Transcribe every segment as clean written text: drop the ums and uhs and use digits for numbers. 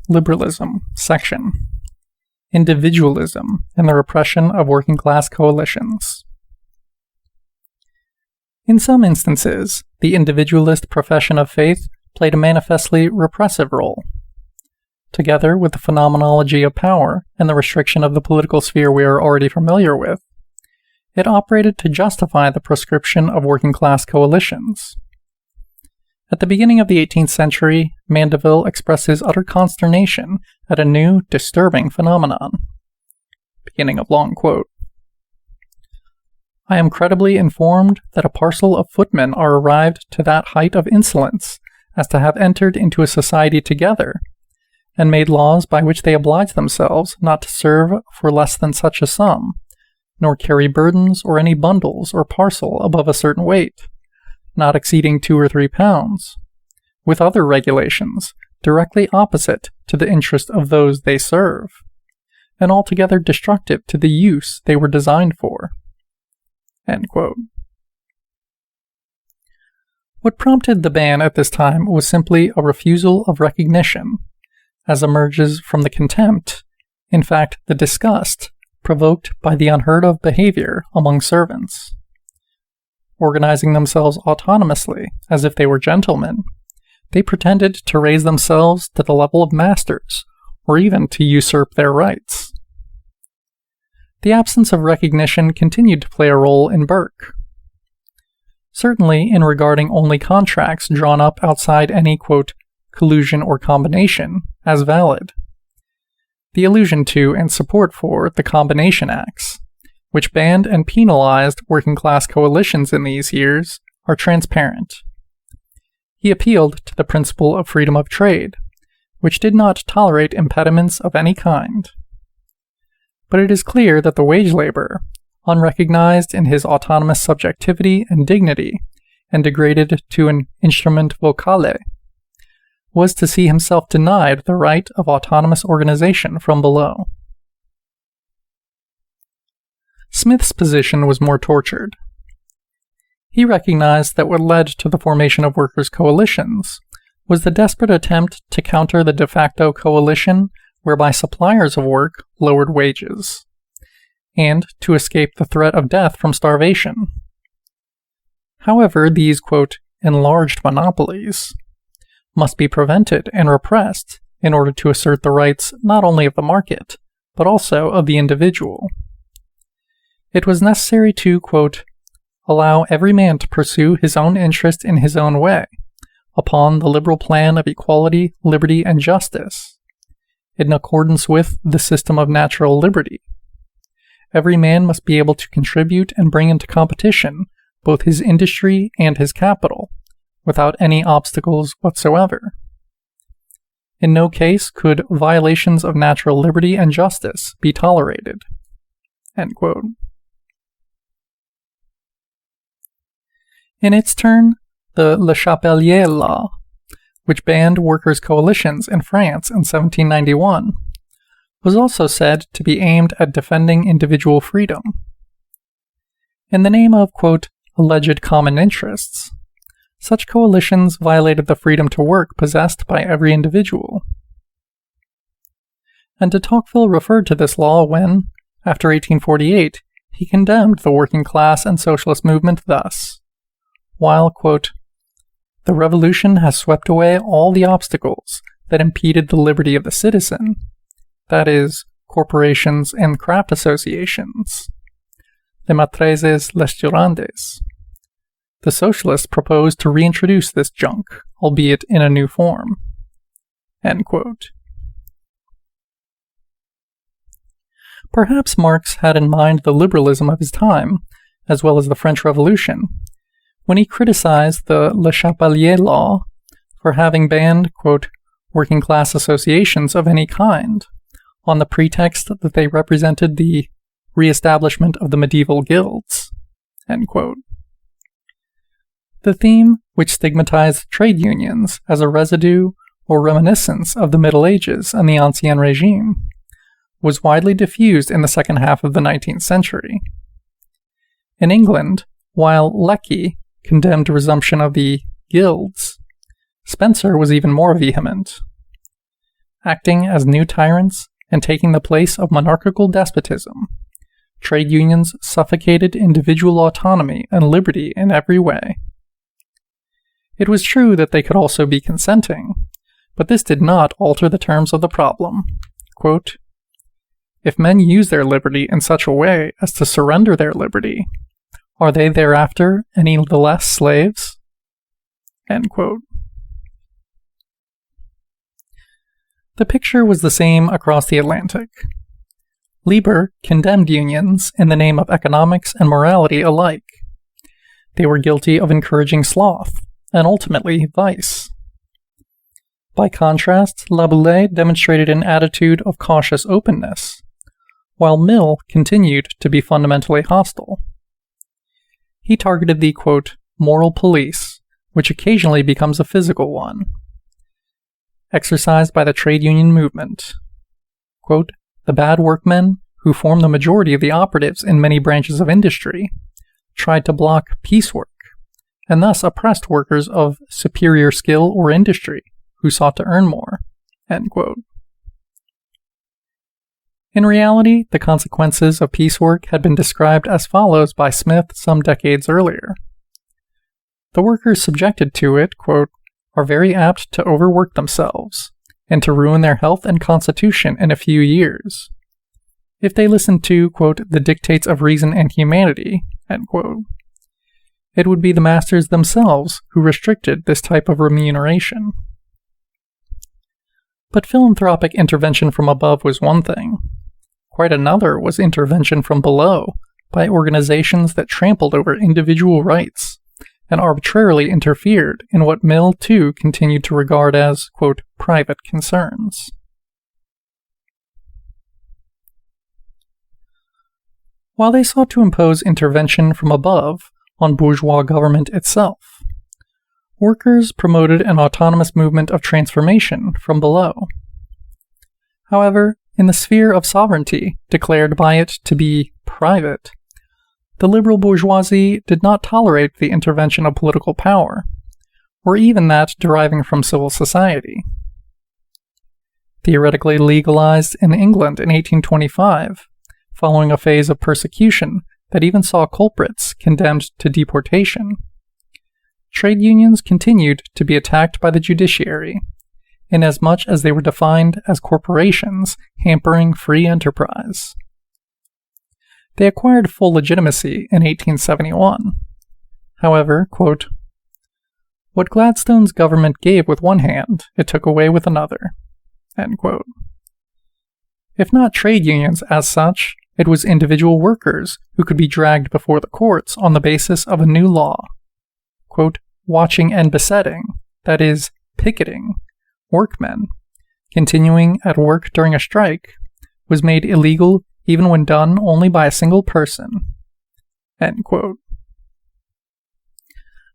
Liberalism, section Individualism and the Repression of Working Class Coalitions. In some instances, the individualist profession of faith played a manifestly repressive role. Together with the phenomenology of power and the restriction of the political sphere we are already familiar with, it operated to justify the proscription of working-class coalitions. At the beginning of the 18th century, Mandeville expressed his utter consternation at a new, disturbing phenomenon. Beginning of long quote. I am credibly informed that a parcel of footmen are arrived to that height of insolence as to have entered into a society together, and made laws by which they oblige themselves not to serve for less than such a sum, nor carry burdens or any bundles or parcel above a certain weight, not exceeding 2 or 3 pounds, with other regulations directly opposite to the interest of those they serve, and altogether destructive to the use they were designed for. End quote. What prompted the ban at this time was simply a refusal of recognition, as emerges from the contempt, in fact the disgust, provoked by the unheard-of behavior among servants. Organizing themselves autonomously, as if they were gentlemen, they pretended to raise themselves to the level of masters, or even to usurp their rights. The absence of recognition continued to play a role in Burke. Certainly in regarding only contracts drawn up outside any, quote, collusion or combination as valid. The allusion to and support for the Combination Acts, which banned and penalized working-class coalitions in these years, are transparent. He appealed to the principle of freedom of trade, which did not tolerate impediments of any kind. But it is clear that the wage laborer, unrecognized in his autonomous subjectivity and dignity, and degraded to an instrument vocale, was to see himself denied the right of autonomous organization from below. Smith's position was more tortured. He recognized that what led to the formation of workers' coalitions was the desperate attempt to counter the de facto coalition whereby suppliers of work lowered wages, and to escape the threat of death from starvation. However, these, quote, enlarged monopolies must be prevented and repressed in order to assert the rights not only of the market, but also of the individual. It was necessary to, quote, allow every man to pursue his own interest in his own way, upon the liberal plan of equality, liberty, and justice, in accordance with the system of natural liberty. Every man must be able to contribute and bring into competition both his industry and his capital, without any obstacles whatsoever. In no case could violations of natural liberty and justice be tolerated. End quote. In its turn, the Le Chapelier Law, which banned workers' coalitions in France in 1791, was also said to be aimed at defending individual freedom. In the name of, quote, alleged common interests, such coalitions violated the freedom to work possessed by every individual. And de Tocqueville referred to this law when, after 1848, he condemned the working class and socialist movement thus: while, quote, the revolution has swept away all the obstacles that impeded the liberty of the citizen, that is, corporations and craft associations, les maîtresses, les jurandes. The socialists proposed to reintroduce this junk, albeit in a new form. End quote. Perhaps Marx had in mind the liberalism of his time, as well as the French Revolution, when he criticized the Le Chapelier Law for having banned, quote, working-class associations of any kind, on the pretext that they represented the re-establishment of the medieval guilds. End quote. The theme, which stigmatized trade unions as a residue or reminiscence of the Middle Ages and the Ancien Régime, was widely diffused in the second half of the 19th century. In England, while Lecky condemned resumption of the guilds, Spencer was even more vehement. acting as new tyrants and taking the place of monarchical despotism. Trade unions suffocated individual autonomy and liberty in every way. It was true that they could also be consenting, but this did not alter the terms of the problem. Quote, "If men use their liberty in such a way as to surrender their liberty, are they thereafter any the less slaves?" End quote. The picture was the same across the Atlantic. Liber condemned unions in the name of economics and morality alike. They were guilty of encouraging sloth, and ultimately vice. By contrast, Laboulaye demonstrated an attitude of cautious openness, while Mill continued to be fundamentally hostile. He targeted the, quote, moral police, which occasionally becomes a physical one, exercised by the trade union movement. Quote, "The bad workmen, who form the majority of the operatives in many branches of industry, tried to block piecework, and thus oppressed workers of superior skill or industry who sought to earn more." End quote. In reality, the consequences of piecework had been described as follows by Smith some decades earlier. The workers subjected to it, quote, "are very apt to overwork themselves, and to ruin their health and constitution in a few years. If they listened to, quote, the dictates of reason and humanity," end quote, it would be the masters themselves who restricted this type of remuneration. But philanthropic intervention from above was one thing. Quite another was intervention from below by organizations that trampled over individual rights and arbitrarily interfered in what Mill, too, continued to regard as, quote, private concerns. While they sought to impose intervention from above on bourgeois government itself, workers promoted an autonomous movement of transformation from below. However, in the sphere of sovereignty declared by it to be private, the liberal bourgeoisie did not tolerate the intervention of political power, or even that deriving from civil society. Theoretically legalized in England in 1825, following a phase of persecution that even saw culprits condemned to deportation, trade unions continued to be attacked by the judiciary, inasmuch as they were defined as corporations hampering free enterprise. They acquired full legitimacy in 1871. However, quote, "what Gladstone's government gave with one hand, it took away with another." End quote. If not trade unions as such, it was individual workers who could be dragged before the courts on the basis of a new law. Quote, "watching and besetting," that is, picketing, workmen, continuing at work during a strike, was made illegal even when done only by a single person. End quote.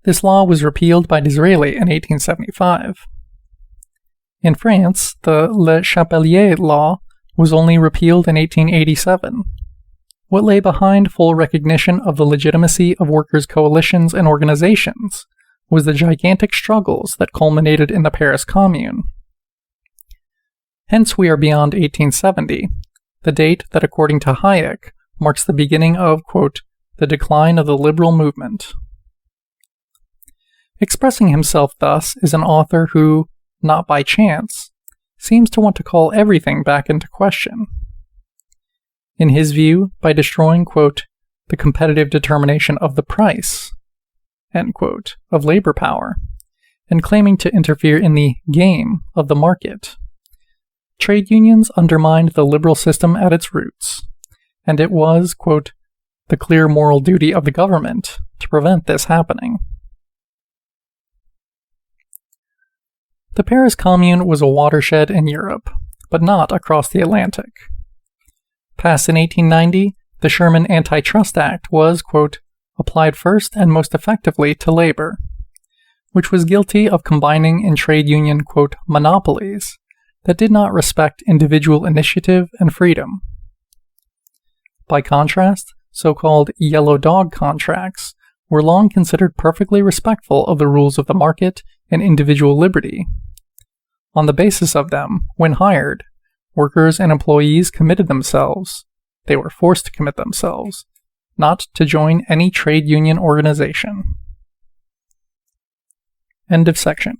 This law was repealed by Disraeli in 1875. In France, the Le Chapelier law was only repealed in 1887. What lay behind full recognition of the legitimacy of workers' coalitions and organizations was the gigantic struggles that culminated in the Paris Commune. Hence we are beyond 1870, the date that, according to Hayek, marks the beginning of, quote, the decline of the liberal movement. Expressing himself thus is an author who, not by chance, seems to want to call everything back into question. In his view, by destroying, quote, the competitive determination of the price, end quote, of labor power, and claiming to interfere in the game of the market, trade unions undermined the liberal system at its roots, and it was, quote, the clear moral duty of the government to prevent this happening. The Paris Commune was a watershed in Europe, but not across the Atlantic. Passed in 1890, the Sherman Antitrust Act was, quote, applied first and most effectively to labor, which was guilty of combining in trade union, quote, monopolies that did not respect individual initiative and freedom. By contrast, so-called yellow dog contracts were long considered perfectly respectful of the rules of the market and individual liberty, On the basis of them, when hired, workers and employees committed themselves. They were forced to commit themselves, not to join any trade union organization. End of section.